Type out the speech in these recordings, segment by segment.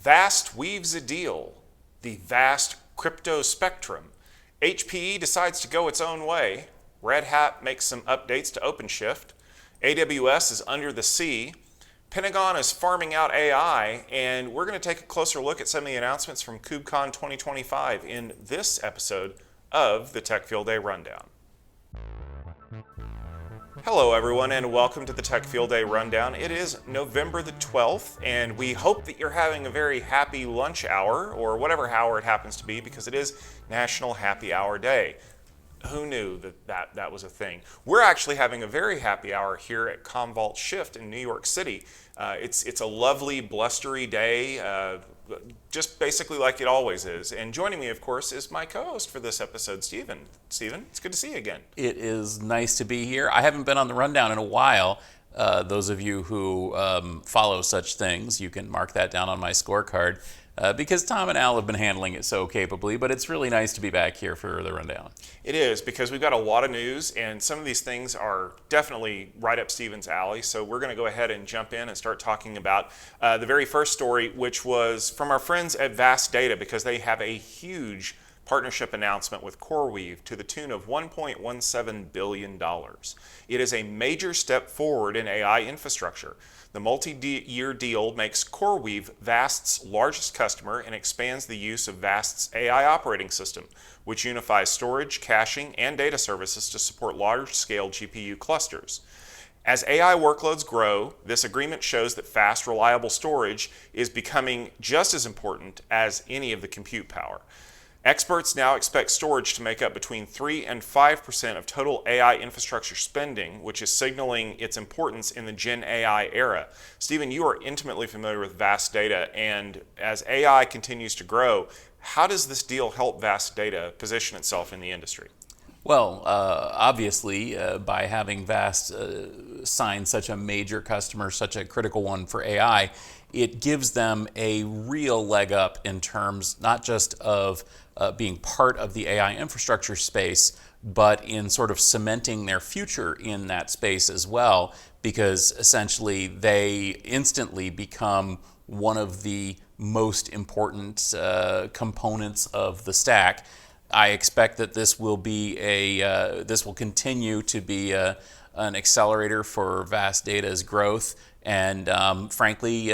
Vast weaves a deal. The vast crypto spectrum. HPE decides to go its own way. Red Hat makes some updates to OpenShift. AWS is under the sea. Pentagon is farming out AI, and we're going to take a closer look at some of the announcements from KubeCon 2025 in this episode of the Tech Field Day Rundown. Hello everyone and welcome to the Tech Field Day Rundown. It is November the 12th and we hope that you're having a very happy lunch hour or whatever hour it happens to be because it is National Happy Hour Day. Who knew that was a thing? We're actually having a very happy hour here at Commvault Shift in New York City. It's a lovely blustery day, just basically like it always is. And joining me, of course, is my co-host for this episode, Stephen. Stephen, it's good to see you again. It is nice to be here. I haven't been on the rundown in a while. Those of you who follow such things, you can mark that down on my scorecard. Because Tom and Al have been handling it so capably, but it's really nice to be back here for the rundown. It is, because we've got a lot of news, and some of these things are definitely right up Stephen's alley, so we're going to go ahead and jump in and start talking about the very first story, which was from our friends at Vast Data, because they have a huge partnership announcement with CoreWeave to the tune of $1.17 billion. It is a major step forward in AI infrastructure. The multi-year deal makes CoreWeave Vast's largest customer and expands the use of Vast's AI operating system, which unifies storage, caching, and data services to support large-scale GPU clusters. As AI workloads grow, this agreement shows that fast, reliable storage is becoming just as important as any of the compute power. Experts now expect storage to make up between 3 and 5% of total AI infrastructure spending, which is signaling its importance in the Gen AI era. Stephen, you are intimately familiar with Vast Data, and as AI continues to grow, how does this deal help Vast Data position itself in the industry? Well, obviously, by having Vast sign such a major customer, such a critical one for AI, it gives them a real leg up in terms not just of being part of the AI infrastructure space, but in sort of cementing their future in that space as well, because essentially they instantly become one of the most important components of the stack. I expect that this will be this will continue to be an accelerator for Vast Data's growth. And frankly,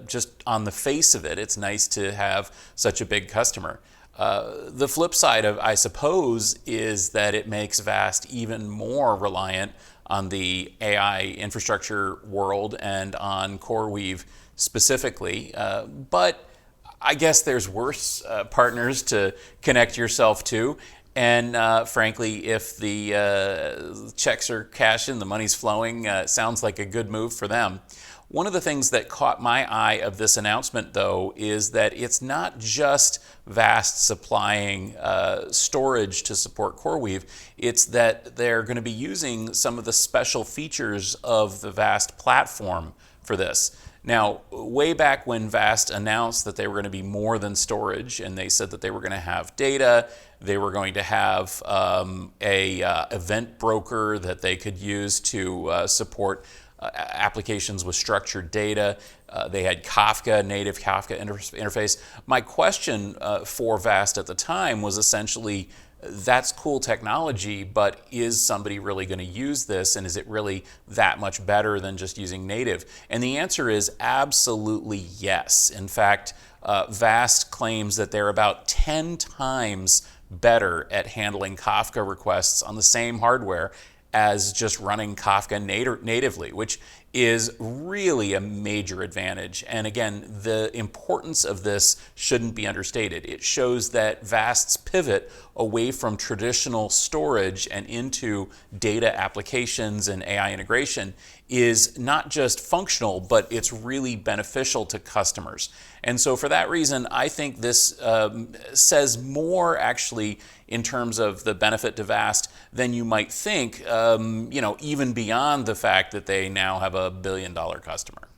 just on the face of it, it's nice to have such a big customer. The flip side of, I suppose, is that it makes Vast even more reliant on the AI infrastructure world and on CoreWeave specifically. But I guess there's worse partners to connect yourself to. And frankly, if the checks are cashing, the money's flowing, sounds like a good move for them. One of the things that caught my eye of this announcement, though, is that it's not just Vast supplying storage to support CoreWeave. It's that they're going to be using some of the special features of the Vast platform for this. Now, way back when Vast announced that they were going to be more than storage, and they said that they were going to have data, they were going to have a event broker that they could use to support applications with structured data. They had Kafka, native Kafka interface. My question for Vast at the time was essentially, that's cool technology, but is somebody really going to use this, and is it really that much better than just using native? And the answer is absolutely yes. In fact, Vast claims that they're about 10 times better at handling Kafka requests on the same hardware as just running Kafka natively, which is really a major advantage. And again, the importance of this shouldn't be understated. It shows that Vast's pivot away from traditional storage and into data applications and AI integration is not just functional, but it's really beneficial to customers. And so for that reason, I think this says more actually in terms of the benefit to Vast than you might think, even beyond the fact that they now have a $1 billion customer.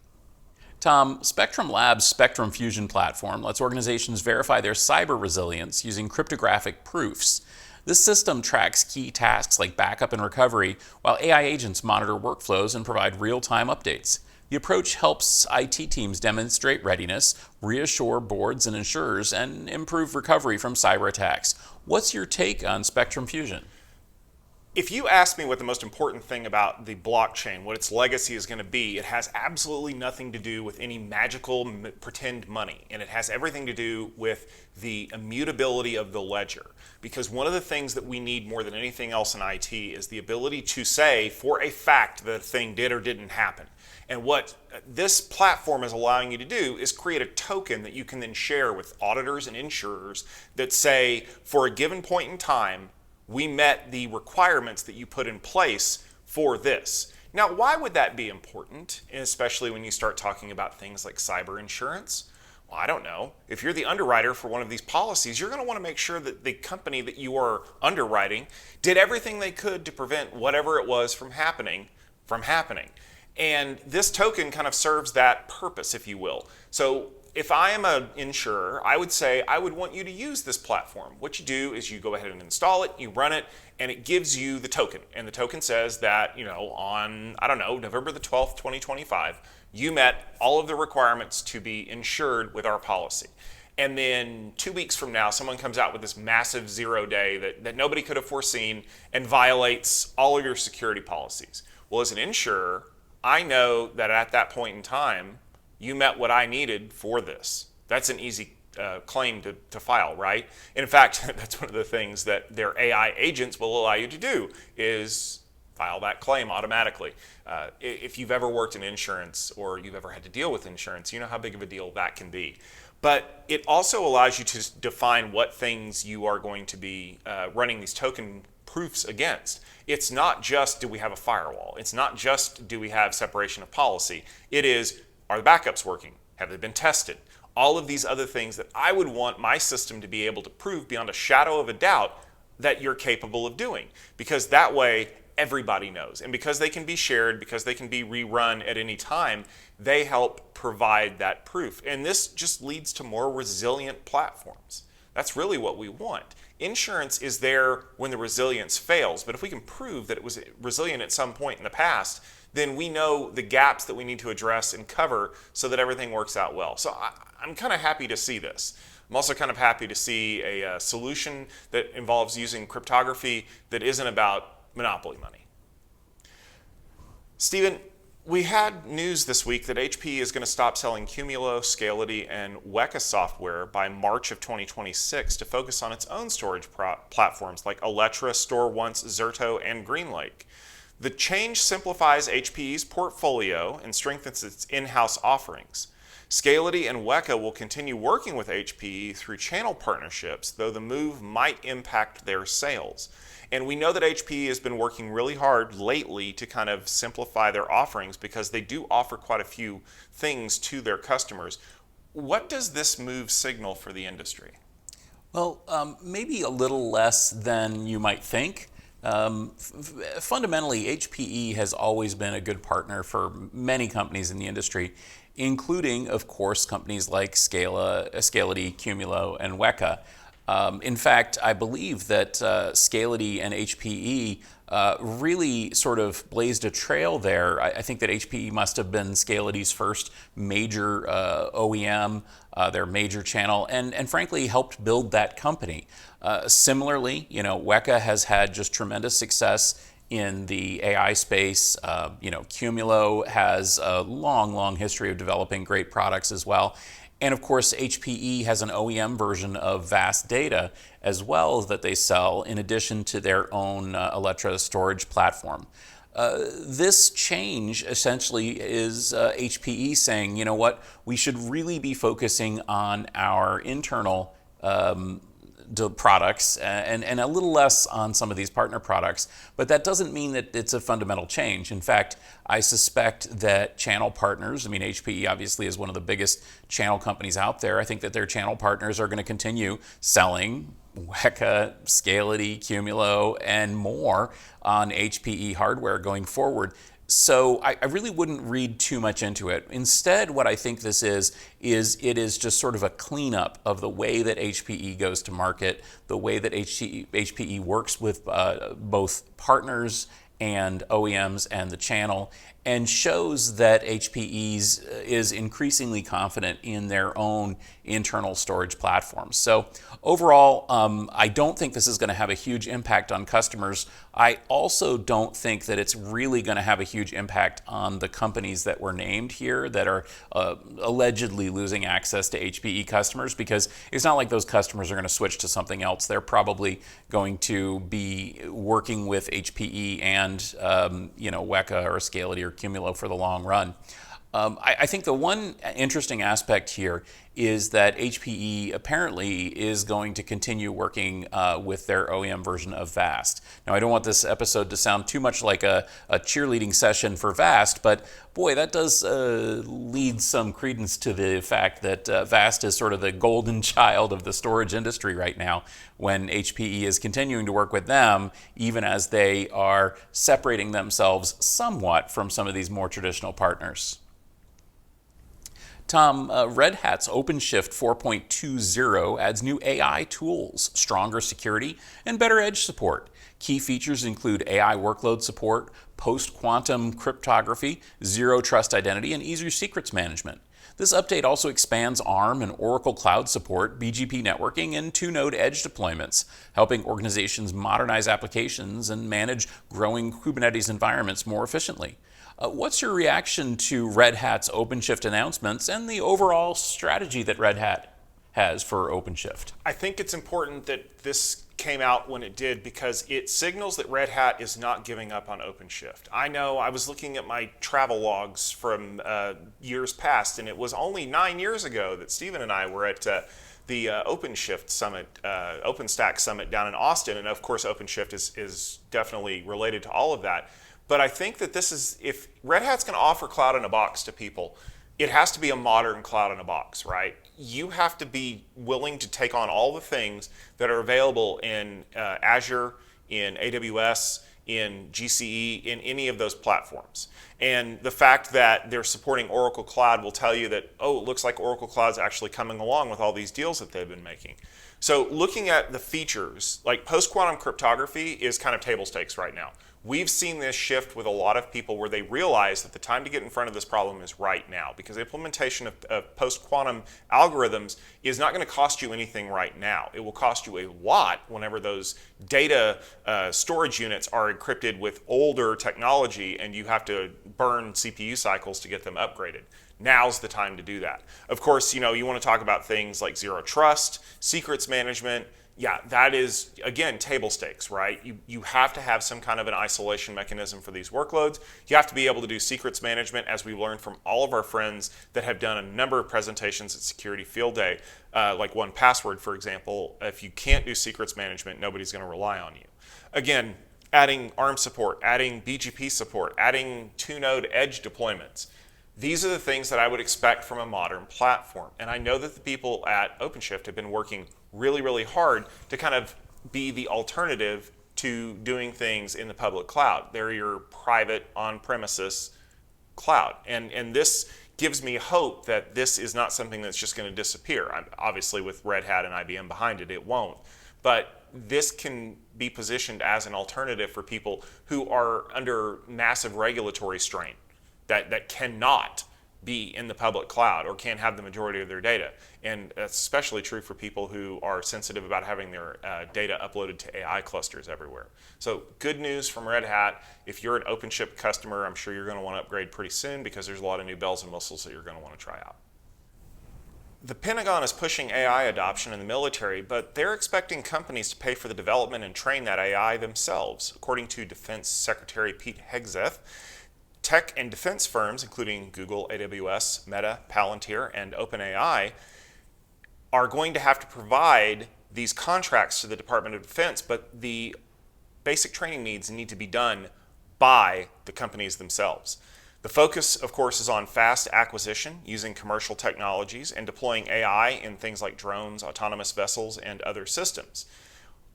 Tom, Spektrum Labs' Spektrum Fusion platform lets organizations verify their cyber resilience using cryptographic proofs. This system tracks key tasks like backup and recovery, while AI agents monitor workflows and provide real-time updates. The approach helps IT teams demonstrate readiness, reassure boards and insurers, and improve recovery from cyber attacks. What's your take on Spektrum Fusion? If you ask me what the most important thing about the blockchain, what its legacy is going to be, it has absolutely nothing to do with any magical pretend money. And it has everything to do with the immutability of the ledger. Because one of the things that we need more than anything else in IT is the ability to say for a fact that a thing did or didn't happen. And what this platform is allowing you to do is create a token that you can then share with auditors and insurers that say, for a given point in time, we met the requirements that you put in place for this. Now, why would that be important, especially when you start talking about things like cyber insurance? Well, I don't know. If you're the underwriter for one of these policies, you're going to want to make sure that the company that you are underwriting did everything they could to prevent whatever it was from happening. And this token kind of serves that purpose, if you will. So if I am an insurer, I would say I would want you to use this platform. What you do is you go ahead and install it, you run it, and it gives you the token. And the token says that, on, November the 12th, 2025, you met all of the requirements to be insured with our policy. And then 2 weeks from now, someone comes out with this massive 0 day that nobody could have foreseen and violates all of your security policies. Well, as an insurer, I know that at that point in time, you met what I needed for this. That's an easy claim to file, right? And in fact, that's one of the things that their AI agents will allow you to do is file that claim automatically. If you've ever worked in insurance or you've ever had to deal with insurance, you know how big of a deal that can be. But it also allows you to define what things you are going to be running these token proofs against. It's not just do we have a firewall. It's not just do we have separation of policy. It is, are the backups working? Have they been tested? All of these other things that I would want my system to be able to prove beyond a shadow of a doubt that you're capable of doing. Because that way, everybody knows. And because they can be shared, because they can be rerun at any time, they help provide that proof. And this just leads to more resilient platforms. That's really what we want. Insurance is there when the resilience fails, but if we can prove that it was resilient at some point in the past, then we know the gaps that we need to address and cover so that everything works out well. So I'm kind of happy to see this. I'm also kind of happy to see a solution that involves using cryptography that isn't about monopoly money. Stephen, we had news this week that HP is going to stop selling Qumulo, Scality, and WEKA software by March of 2026 to focus on its own storage platforms like Alletra, StoreOnce, Zerto, and GreenLake. The change simplifies HPE's portfolio and strengthens its in-house offerings. Scality and WEKA will continue working with HPE through channel partnerships, though the move might impact their sales. And we know that HPE has been working really hard lately to kind of simplify their offerings because they do offer quite a few things to their customers. What does this move signal for the industry? Well, maybe a little less than you might think. Fundamentally, HPE has always been a good partner for many companies in the industry, including, of course, companies like Scality, Qumulo, and WEKA. In fact, I believe that Scality and HPE really sort of blazed a trail there. I think that HPE must have been Scality's first major OEM, their major channel, and frankly helped build that company. Similarly, WEKA has had just tremendous success in the AI space. Qumulo has a long history of developing great products as well. And of course, HPE has an OEM version of VAST Data as well that they sell in addition to their own Alletra storage platform. This change essentially is HPE saying, you know what, we should really be focusing on our internal products and a little less on some of these partner products. But that doesn't mean that it's a fundamental change. In fact, I suspect that channel partners, HPE obviously is one of the biggest channel companies out there. I think that their channel partners are going to continue selling WEKA, Scality, Qumulo, and more on HPE hardware going forward. So I really wouldn't read too much into it. Instead, what I think this is it is just sort of a cleanup of the way that HPE goes to market, the way that HPE works with both partners and OEMs and the channel. and shows that HPE is increasingly confident in their own internal storage platforms. So overall, I don't think this is going to have a huge impact on customers. I also don't think that it's really going to have a huge impact on the companies that were named here that are allegedly losing access to HPE customers, because it's not like those customers are going to switch to something else. They're probably going to be working with HPE and WEKA or Scality or Qumulo for the long run. I think the one interesting aspect here is that HPE apparently is going to continue working with their OEM version of VAST. Now, I don't want this episode to sound too much like a cheerleading session for VAST, but boy, that does lead some credence to the fact that VAST is sort of the golden child of the storage industry right now, when HPE is continuing to work with them, even as they are separating themselves somewhat from some of these more traditional partners. Tom, Red Hat's OpenShift 4.20 adds new AI tools, stronger security, and better edge support. Key features include AI workload support, post-quantum cryptography, zero trust identity, and easier secrets management. This update also expands ARM and Oracle Cloud support, BGP networking, and two-node edge deployments, helping organizations modernize applications and manage growing Kubernetes environments more efficiently. What's your reaction to Red Hat's OpenShift announcements and the overall strategy that Red Hat has for OpenShift? I think it's important that this came out when it did, because it signals that Red Hat is not giving up on OpenShift. I know I was looking at my travel logs from years past, and it was only 9 years ago that Stephen and I were at the OpenShift Summit, OpenStack Summit down in Austin, and of course OpenShift is definitely related to all of that. But I think that this is, if Red Hat's going to offer cloud in a box to people, it has to be a modern cloud in a box, right? You have to be willing to take on all the things that are available in Azure, in AWS, in GCE, in any of those platforms. And the fact that they're supporting Oracle Cloud will tell you that, oh, it looks like Oracle Cloud's actually coming along with all these deals that they've been making. So looking at the features, like post-quantum cryptography is kind of table stakes right now. We've seen this shift with a lot of people where they realize that the time to get in front of this problem is right now, because the implementation of post-quantum algorithms is not going to cost you anything right now. It will cost you a lot whenever those data storage units are encrypted with older technology and you have to burn CPU cycles to get them upgraded. Now's the time to do that. Of course, you want to talk about things like zero trust, secrets management. Yeah, that is, again, table stakes, right? You have to have some kind of an isolation mechanism for these workloads. You have to be able to do secrets management, as we've learned from all of our friends that have done a number of presentations at Security Field Day, like 1Password, for example. If you can't do secrets management, nobody's going to rely on you. Again, adding ARM support, adding BGP support, adding two-node edge deployments. These are the things that I would expect from a modern platform. And I know that the people at OpenShift have been working really, really hard to kind of be the alternative to doing things in the public cloud. They're your private on-premises cloud. And this gives me hope that this is not something that's just going to disappear. Obviously, with Red Hat and IBM behind it, it won't. But this can be positioned as an alternative for people who are under massive regulatory strain, that cannot be in the public cloud or can't have the majority of their data. And that's especially true for people who are sensitive about having their data uploaded to AI clusters everywhere. So good news from Red Hat. If you're an OpenShift customer, I'm sure you're going to want to upgrade pretty soon, because there's a lot of new bells and whistles that you're going to want to try out. The Pentagon is pushing AI adoption in the military, but they're expecting companies to pay for the development and train that AI themselves. According to Defense Secretary Pete Hegseth, tech and defense firms, including Google, AWS, Meta, Palantir, and OpenAI, are going to have to provide these contracts to the Department of Defense, but the basic training needs need to be done by the companies themselves. The focus, of course, is on fast acquisition using commercial technologies and deploying AI in things like drones, autonomous vessels, and other systems.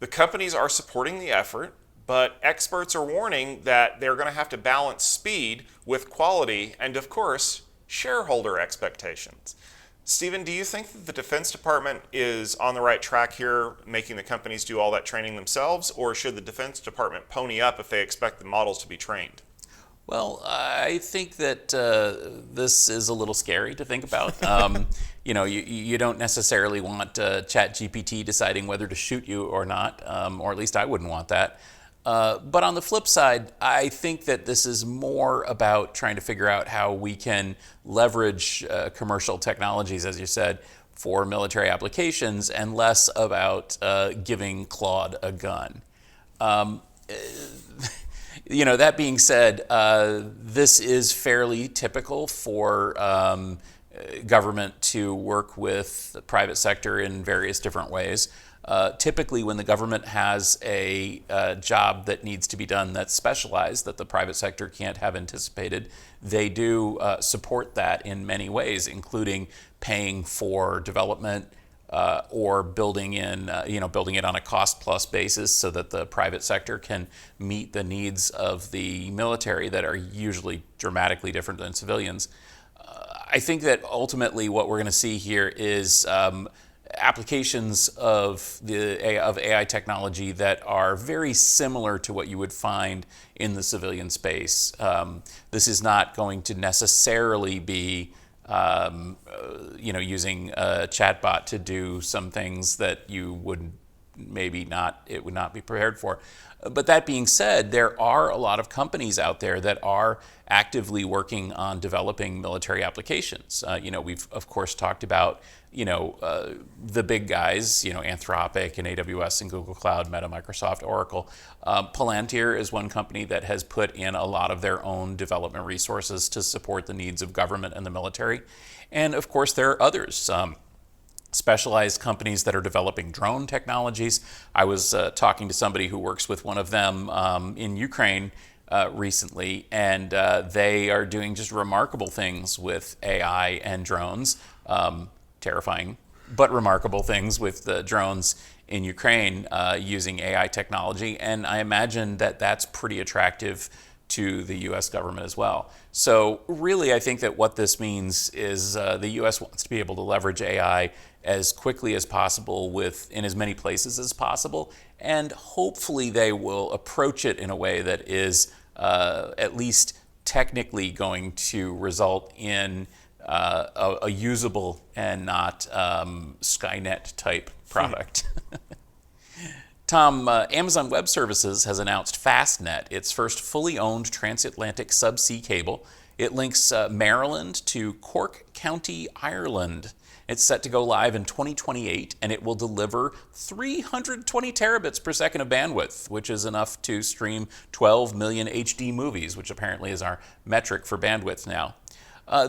The companies are supporting the effort, but experts are warning that they're going to have to balance speed with quality and, of course, shareholder expectations. Stephen, do you think that the Defense Department is on the right track here, making the companies do all that training themselves, or should the Defense Department pony up if they expect the models to be trained? Well, I think that this is a little scary to think about. You don't necessarily want ChatGPT deciding whether to shoot you or not, or at least I wouldn't want that. But on the flip side, I think that this is more about trying to figure out how we can leverage commercial technologies, as you said, for military applications, and less about giving Claude a gun. That being said, this is fairly typical for government to work with the private sector in various different ways. Typically, when the government has a job that needs to be done that's specialized, that the private sector can't have anticipated, they do support that in many ways, including paying for development, or building it on a cost-plus basis so that the private sector can meet the needs of the military that are usually dramatically different than civilians. I think that ultimately what we're going to see here is applications of AI technology that are very similar to what you would find in the civilian space. This is not going to necessarily be using a chatbot to do some things that you would it would not be prepared for. But that being said, there are a lot of companies out there that are actively working on developing military applications. We've of course talked about the big guys, Anthropic and AWS and Google Cloud, Meta, Microsoft, Oracle. Palantir is one company that has put in a lot of their own development resources to support the needs of government and the military. And of course, there are others. Specialized companies that are developing drone technologies. I was talking to somebody who works with one of them in Ukraine recently, and they are doing just remarkable things with AI and drones. Terrifying, but remarkable things with the drones in Ukraine using AI technology. And I imagine that that's pretty attractive to the US government as well. So really, I think that what this means is the US wants to be able to leverage AI as quickly as possible in as many places as possible. And hopefully they will approach it in a way that is at least technically going to result in a usable and not Skynet type product. Tom, Amazon Web Services has announced Fastnet, its first fully owned transatlantic subsea cable. It links Maryland to Cork County, Ireland. It's set to go live in 2028, and it will deliver 320 terabits per second of bandwidth, which is enough to stream 12 million HD movies, which apparently is our metric for bandwidth now.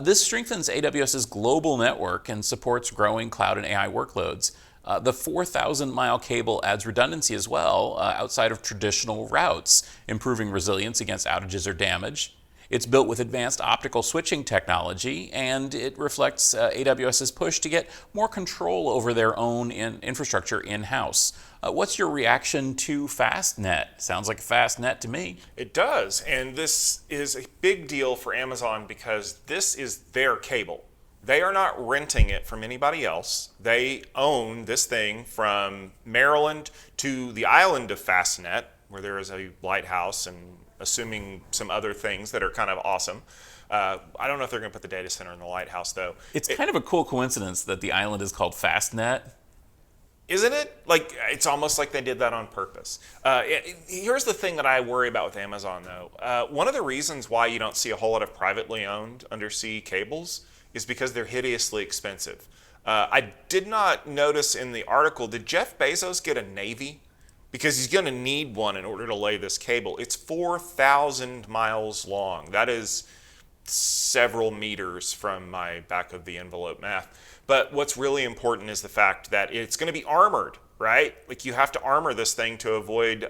This strengthens AWS's global network and supports growing cloud and AI workloads. The 4,000-mile cable adds redundancy as well outside of traditional routes, improving resilience against outages or damage. It's built with advanced optical switching technology, and it reflects AWS's push to get more control over their own infrastructure in-house. What's your reaction to Fastnet? Sounds like a Fastnet to me. It does, and this is a big deal for Amazon because this is their cable. They are not renting it from anybody else. They own this thing from Maryland to the island of Fastnet, where there is a lighthouse and assuming some other things that are kind of awesome. I don't know if they're going to put the data center in the lighthouse, though. It's kind of a cool coincidence that the island is called Fastnet. Isn't it? Like, it's almost like they did that on purpose. Here's the thing that I worry about with Amazon, though. One of the reasons why you don't see a whole lot of privately owned undersea cables is because they're hideously expensive. I did not notice in the article, did Jeff Bezos get a Navy? Because he's going to need one in order to lay this cable. It's 4,000 miles long. That is several meters from my back of the envelope math. But what's really important is the fact that it's going to be armored, right? Like, you have to armor this thing to avoid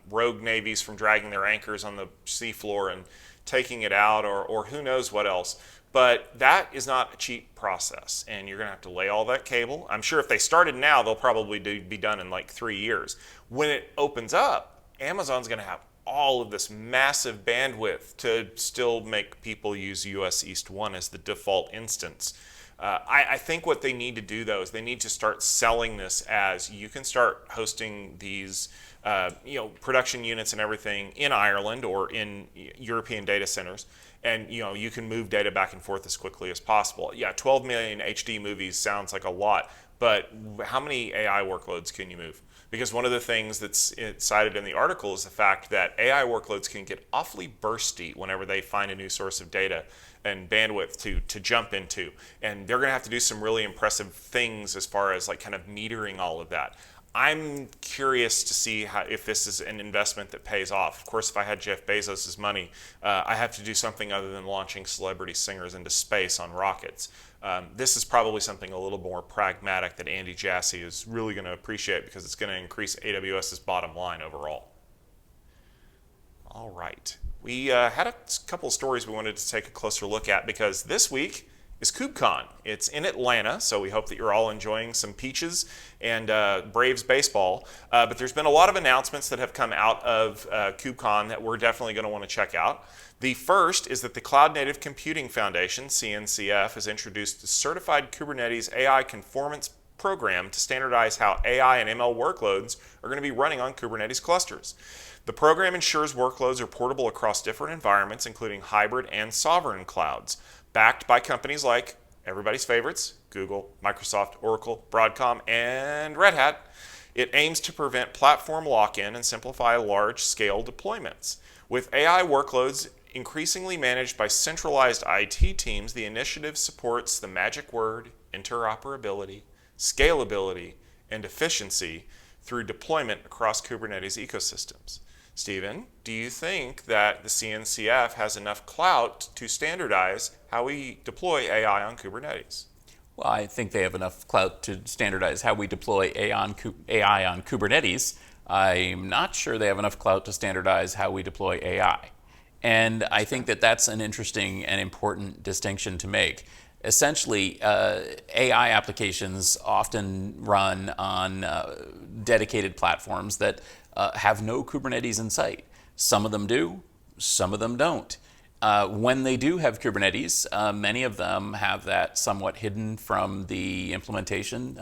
rogue navies from dragging their anchors on the seafloor and taking it out, or who knows what else. But that is not a cheap process, and you're going to have to lay all that cable. I'm sure if they started now, they'll probably be done in like 3 years. When it opens up, Amazon's going to have all of this massive bandwidth to still make people use US East 1 as the default instance. I think what they need to do, though, is they need to start selling this as you can start hosting these production units and everything in Ireland or in European data centers, and you can move data back and forth as quickly as possible. Yeah, 12 million HD movies sounds like a lot, but how many AI workloads can you move? Because one of the things that's cited in the article is the fact that AI workloads can get awfully bursty whenever they find a new source of data and bandwidth to jump into. And they're going to have to do some really impressive things as far as like kind of metering all of that. I'm curious to see if this is an investment that pays off. Of course, if I had Jeff Bezos' money, I have to do something other than launching celebrity singers into space on rockets. This is probably something a little more pragmatic that Andy Jassy is really going to appreciate because it's going to increase AWS's bottom line overall. All right. We had a couple of stories we wanted to take a closer look at because this week is KubeCon. It's in Atlanta, so we hope that you're all enjoying some peaches and Braves baseball. But there's been a lot of announcements that have come out of KubeCon that we're definitely going to want to check out. The first is that the Cloud Native Computing Foundation, CNCF, has introduced the Certified Kubernetes AI Conformance program to standardize how AI and ML workloads are going to be running on Kubernetes clusters. The program ensures workloads are portable across different environments, including hybrid and sovereign clouds, backed by companies like everybody's favorites, Google, Microsoft, Oracle, Broadcom, and Red Hat. It aims to prevent platform lock-in and simplify large-scale deployments. With AI workloads increasingly managed by centralized IT teams, the initiative supports the magic word interoperability, scalability, and efficiency through deployment across Kubernetes ecosystems. Stephen, do you think that the CNCF has enough clout to standardize how we deploy AI on Kubernetes? Well, I think they have enough clout to standardize how we deploy AI on Kubernetes. I'm not sure they have enough clout to standardize how we deploy AI. And I think that that's an interesting and important distinction to make. Essentially, AI applications often run on dedicated platforms that have no Kubernetes in sight. Some of them do, some of them don't. When they do have Kubernetes, many of them have that somewhat hidden from the implementation,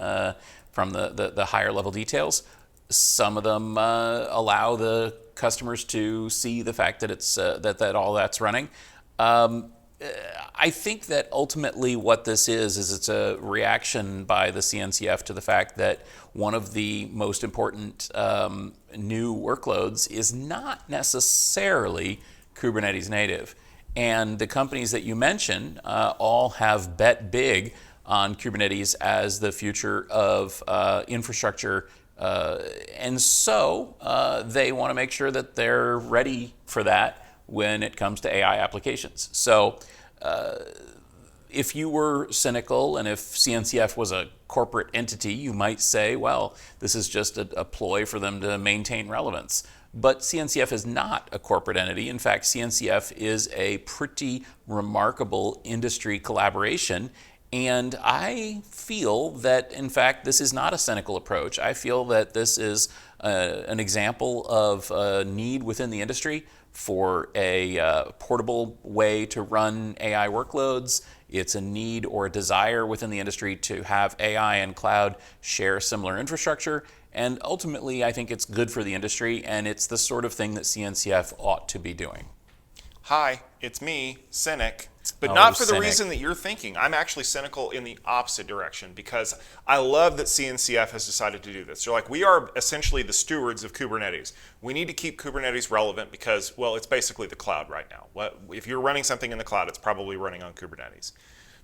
from the higher level details. Some of them allow the customers to see the fact that it's that all that's running. I think that ultimately what this is it's a reaction by the CNCF to the fact that one of the most important new workloads is not necessarily Kubernetes native. And the companies that you mentioned all have bet big on Kubernetes as the future of infrastructure. And so they want to make sure that they're ready for that when it comes to AI applications. So if you were cynical and if CNCF was a corporate entity, you might say, well, this is just a ploy for them to maintain relevance. But CNCF is not a corporate entity. In fact, CNCF is a pretty remarkable industry collaboration. And I feel that, in fact, this is not a cynical approach. I feel that this is an example of a need within the industry for a portable way to run AI workloads. It's a need or a desire within the industry to have AI and cloud share similar infrastructure. And ultimately, I think it's good for the industry, and it's the sort of thing that CNCF ought to be doing. Hi, it's me, cynic. But not for the cynic. reason that you're thinking. I'm actually cynical in the opposite direction because I love that CNCF has decided to do this. They're like, we are essentially the stewards of Kubernetes. We need to keep Kubernetes relevant because, well, it's basically the cloud right now. If you're running something in the cloud, it's probably running on Kubernetes.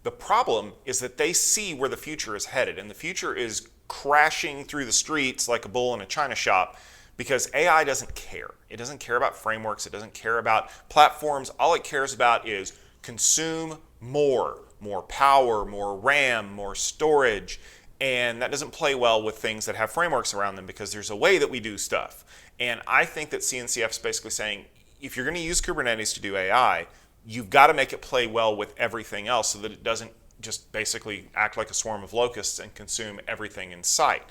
The problem is that they see where the future is headed, and the future is crashing through the streets like a bull in a china shop because AI doesn't care. It doesn't care about frameworks. It doesn't care about platforms. All it cares about is consume more power, more RAM, more storage, and that doesn't play well with things that have frameworks around them because there's a way that we do stuff. And I think that CNCF is basically saying, if you're going to use Kubernetes to do AI, you've got to make it play well with everything else so that it doesn't just basically act like a swarm of locusts and consume everything in sight.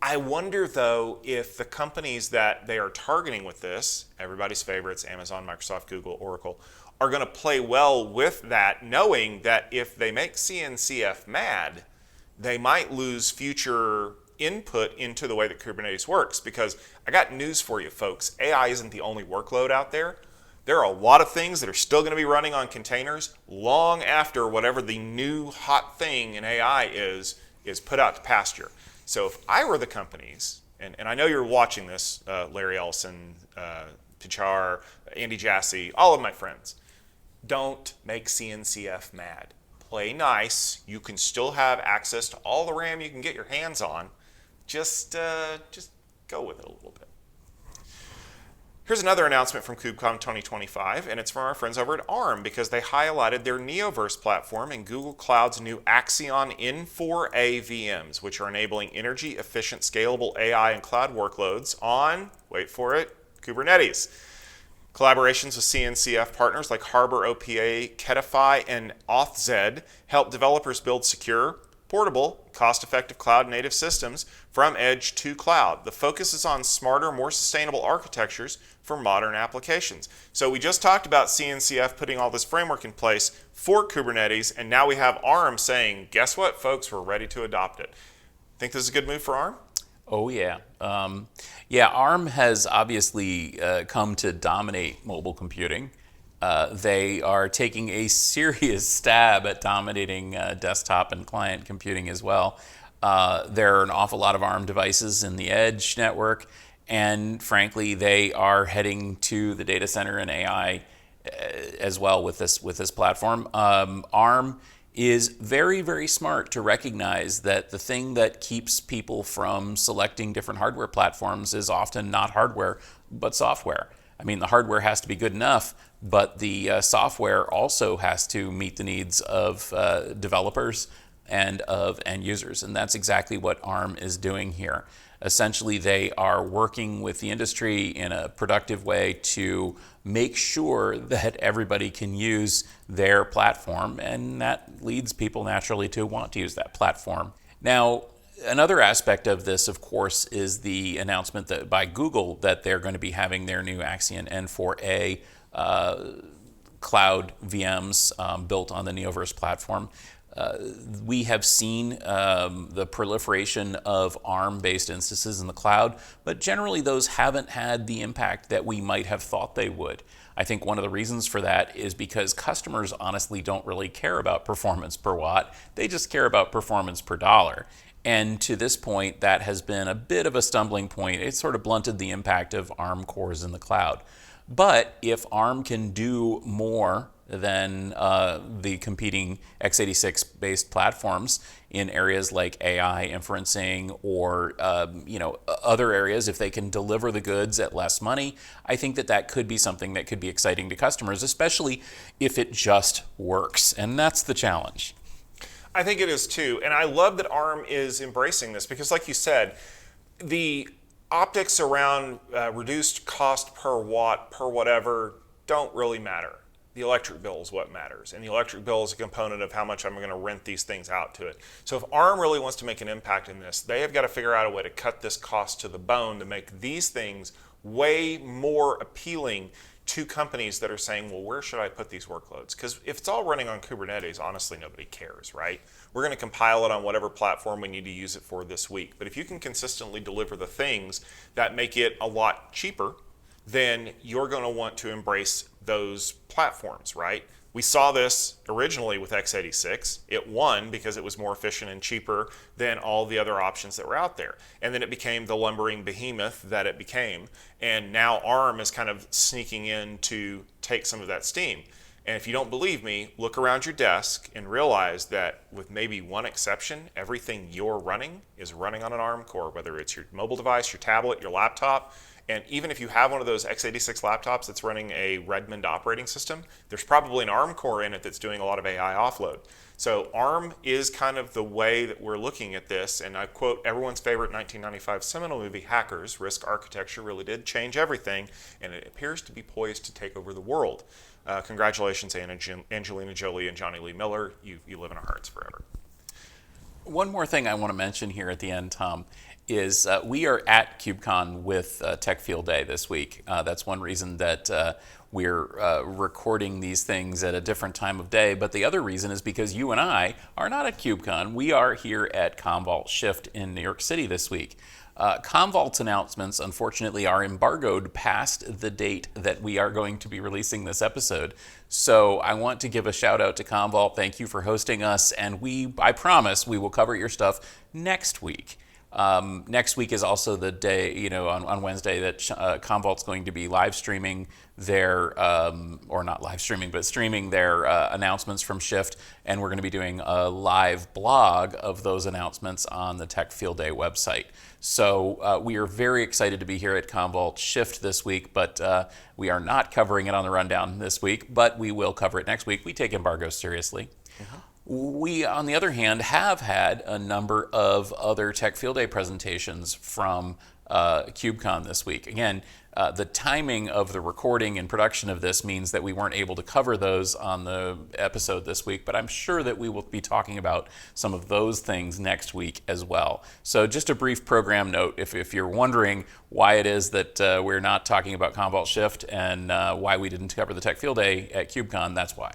I wonder, though, if the companies that they are targeting with this, everybody's favorites, Amazon, Microsoft, Google, Oracle, are going to play well with that, knowing that if they make CNCF mad, they might lose future input into the way that Kubernetes works. Because I got news for you, folks. AI isn't the only workload out there. There are a lot of things that are still going to be running on containers long after whatever the new hot thing in AI is put out to pasture. So if I were the companies, and I know you're watching this, Larry Ellison, Pichar, Andy Jassy, all of my friends, don't make CNCF mad. Play nice. You can still have access to all the RAM you can get your hands on. Just go with it a little bit. Here's another announcement from KubeCon 2025, and it's from our friends over at ARM because they highlighted their Neoverse platform and Google Cloud's new Axion N4A VMs, which are enabling energy-efficient, scalable AI and cloud workloads on, wait for it, Kubernetes. Collaborations with CNCF partners like Harbor OPA, Kedify, and AuthZed help developers build secure, portable, cost-effective cloud-native systems from edge to cloud. The focus is on smarter, more sustainable architectures for modern applications. So we just talked about CNCF putting all this framework in place for Kubernetes, and now we have ARM saying, guess what, folks, we're ready to adopt it. Think this is a good move for ARM? Oh, yeah. ARM has obviously come to dominate mobile computing. They are taking a serious stab at dominating desktop and client computing as well. There are an awful lot of ARM devices in the edge network, and frankly, they are heading to the data center and AI as well with this platform. ARM is very, very smart to recognize that the thing that keeps people from selecting different hardware platforms is often not hardware, but software. I mean, the hardware has to be good enough, but the software also has to meet the needs of developers and of end users. And that's exactly what ARM is doing here. Essentially, they are working with the industry in a productive way to make sure that everybody can use their platform, and that leads people naturally to want to use that platform. Now, another aspect of this, of course, is the announcement that by Google that they're going to be having their new Axion N4A cloud VMs built on the Neoverse platform. We have seen the proliferation of ARM-based instances in the cloud, but generally those haven't had the impact that we might have thought they would. I think one of the reasons for that is because customers honestly don't really care about performance per watt. They just care about performance per dollar. And to this point, that has been a bit of a stumbling point. It sort of blunted the impact of ARM cores in the cloud. But if ARM can do more than the competing x86-based platforms in areas like AI inferencing or other areas, if they can deliver the goods at less money, I think that could be something that could be exciting to customers, especially if it just works. And that's the challenge. I think it is too. And I love that ARM is embracing this because, like you said, the optics around reduced cost per watt, per whatever, don't really matter. The electric bill is what matters, and the electric bill is a component of how much I'm going to rent these things out to it. So if ARM really wants to make an impact in this, they have got to figure out a way to cut this cost to the bone to make these things way more appealing to companies that are saying, well, where should I put these workloads? Because if it's all running on Kubernetes, honestly, nobody cares, right? We're going to compile it on whatever platform we need to use it for this week. But if you can consistently deliver the things that make it a lot cheaper, then you're going to want to embrace those platforms, right? We saw this originally with x86. It won because it was more efficient and cheaper than all the other options that were out there. And then it became the lumbering behemoth that it became. And now ARM is kind of sneaking in to take some of that steam. And if you don't believe me, look around your desk and realize that with maybe one exception, everything you're running is running on an ARM core, whether it's your mobile device, your tablet, your laptop. And even if you have one of those x86 laptops that's running a Redmond operating system, there's probably an ARM core in it that's doing a lot of AI offload. So ARM is kind of the way that we're looking at this. And I quote everyone's favorite 1995 seminal movie, Hackers, RISC architecture really did change everything, and it appears to be poised to take over the world. Congratulations, Angelina Jolie and Johnny Lee Miller. You live in our hearts forever. One more thing I want to mention here at the end, Tom, is we are at KubeCon with Tech Field Day this week. That's one reason that we're recording these things at a different time of day. But the other reason is because you and I are not at KubeCon. We are here at Commvault Shift in New York City this week. Commvault's announcements, unfortunately, are embargoed past the date that we are going to be releasing this episode. So I want to give a shout out to Commvault. Thank you for hosting us, and I promise we will cover your stuff next week. Next week is also the day, on Wednesday, that Commvault's going to be live streaming their, or not live streaming, but streaming their announcements from Shift, and we're going to be doing a live blog of those announcements on the Tech Field Day website. So we are very excited to be here at Commvault Shift this week, but we are not covering it on the rundown this week, but we will cover it next week. We take embargoes seriously. Mm-hmm. We, on the other hand, have had a number of other Tech Field Day presentations from KubeCon this week. Again, the timing of the recording and production of this means that we weren't able to cover those on the episode this week, but I'm sure that we will be talking about some of those things next week as well. So just a brief program note, if you're wondering why it is that we're not talking about Commvault Shift and why we didn't cover the Tech Field Day at KubeCon, that's why.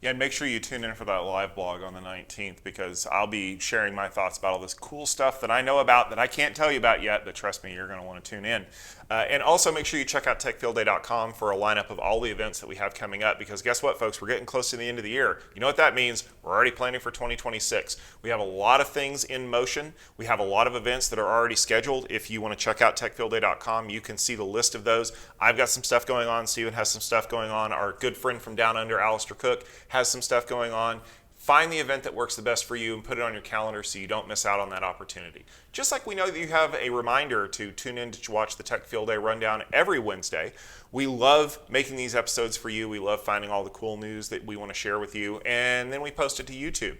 Yeah, and make sure you tune in for that live blog on the 19th, because I'll be sharing my thoughts about all this cool stuff that I know about that I can't tell you about yet, but trust me, you're going to want to tune in. And also make sure you check out techfieldday.com for a lineup of all the events that we have coming up, because guess what, folks? We're getting close to the end of the year. You know what that means? We're already planning for 2026. We have a lot of things in motion. We have a lot of events that are already scheduled. If you want to check out techfieldday.com, you can see the list of those. I've got some stuff going on. Steven has some stuff going on. Our good friend from Down Under, Alistair Cook, has some stuff going on. Find the event that works the best for you and put it on your calendar so you don't miss out on that opportunity. Just like we know that you have a reminder to tune in to watch the Tech Field Day Rundown every Wednesday. We love making these episodes for you. We love finding all the cool news that we want to share with you, and then we post it to YouTube.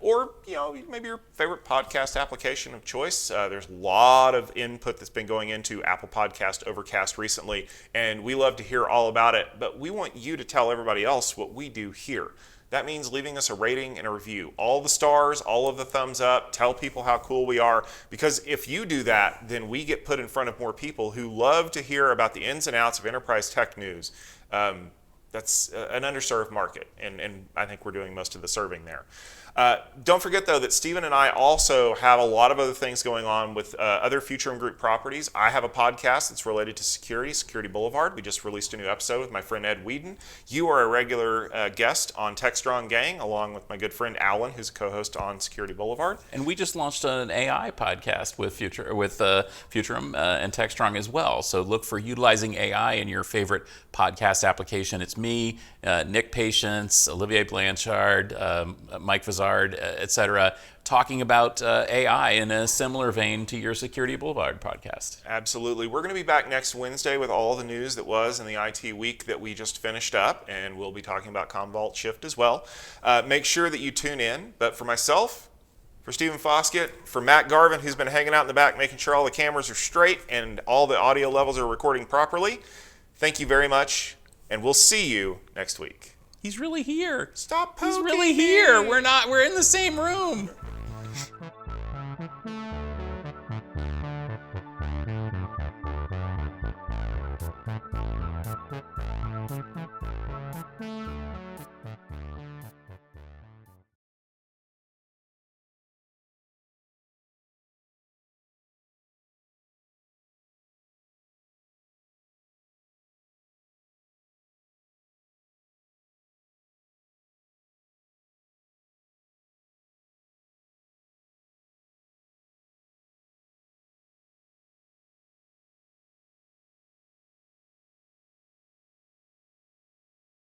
Or, maybe your favorite podcast application of choice. There's a lot of input that's been going into Apple Podcast, Overcast recently, and we love to hear all about it, but we want you to tell everybody else what we do here. That means leaving us a rating and a review. All the stars, all of the thumbs up, tell people how cool we are. Because if you do that, then we get put in front of more people who love to hear about the ins and outs of enterprise tech news. That's an underserved market, and I think we're doing most of the serving there. Don't forget, though, that Steven and I also have a lot of other things going on with other Futurum Group properties. I have a podcast that's related to Security Boulevard. We just released a new episode with my friend Ed Whedon. You are a regular guest on TechStrong Gang, along with my good friend Alan, who's a co-host on Security Boulevard. And we just launched an AI podcast with Futurum and TechStrong as well. So look for utilizing AI in your favorite podcast application. It's me, Nick Patience, Olivier Blanchard, Mike Vizard, etc., talking about AI in a similar vein to your Security Boulevard podcast. Absolutely. We're going to be back next Wednesday with all the news that was in the IT week that we just finished up, and we'll be talking about Commvault Shift as well. Make sure that you tune in. But for myself, for Stephen Foskett, for Matt Garvin, who's been hanging out in the back making sure all the cameras are straight and all the audio levels are recording properly, thank you very much, and we'll see you next week. He's really here. Stop poking He's really me. here. We're in the same room.